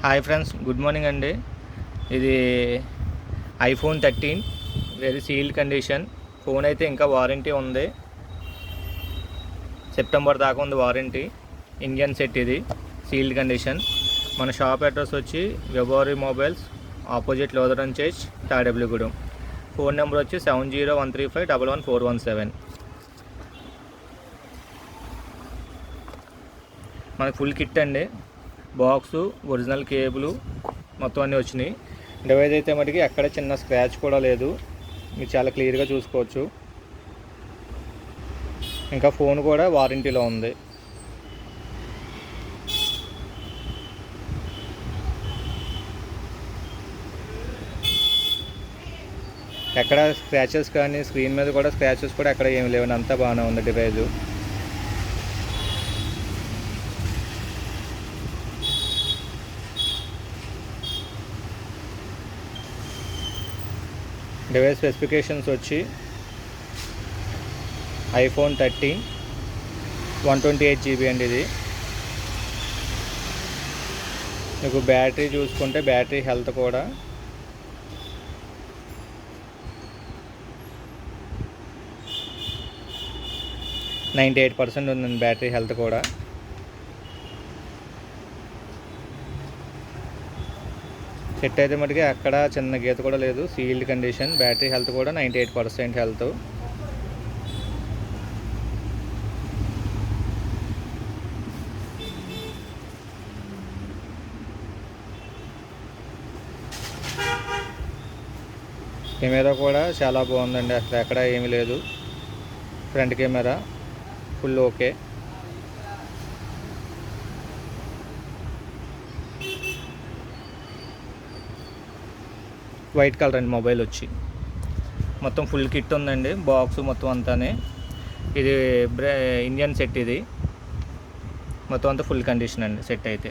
Hi friends, good morning అండి. ఇది iPhone 13 very sealed condition. Phone అయితే ఇంకా వారంటీ ఉంది, సెప్టెంబర్ దాకా ఉంది వారంటీ. ఇండియన్ సెట్, ఇది సీల్డ్ కండిషన్. మన షాప్ అడ్రస్ వచ్చి వెబోరీ మొబైల్స్, ఆపోజిట్ లోదరన్ చేజ్, తాడేపల్లిగూడెం. ఫోన్ నెంబర్ వచ్చి 7013511417. మనకి ఫుల్ కిట్ అండి, బాక్సు, ఒరిజినల్ కేబుల్ మొత్తం అన్నీ వచ్చినాయి. డివైస్ అయితే మటుకి ఎక్కడ చిన్న స్క్రాచ్ కూడా లేదు, మీరు చాలా క్లియర్గా చూసుకోవచ్చు. ఇంకా ఫోన్ కూడా వారంటీలో ఉంది. ఎక్కడ స్క్రాచెస్ కానీ, స్క్రీన్ మీద కూడా స్క్రాచెస్ కూడా ఎక్కడ ఏమి లేవు, అంతా బాగానే ఉంది డివైజు. డివైస్ స్పెసిఫికేషన్స్ వచ్చి ఐఫోన్ 13 128GB అండి. ఇది మీకు బ్యాటరీ చూసుకుంటే బ్యాటరీ హెల్త్ కూడా 98% ఉందండి. బ్యాటరీ హెల్త్ కూడా సెట్ అయితే మటుకి అక్కడ చిన్న గీత కూడా లేదు, సీల్డ్ కండిషన్. బ్యాటరీ హెల్త్ కూడా 98% హెల్త్. కెమెరా కూడా చాలా బాగుందండి, అసలు ఎక్కడ ఏమీ లేదు. Front camera full okay. White colour అండి మొబైల్ వచ్చి. మొత్తం ఫుల్ కిట్ ఉందండి, బాక్స్ మొత్తం అంతానే. ఇది ఇండియన్ సెట్, ఇది మొత్తం అంతా ఫుల్ కండిషన్ అండి సెట్ అయితే.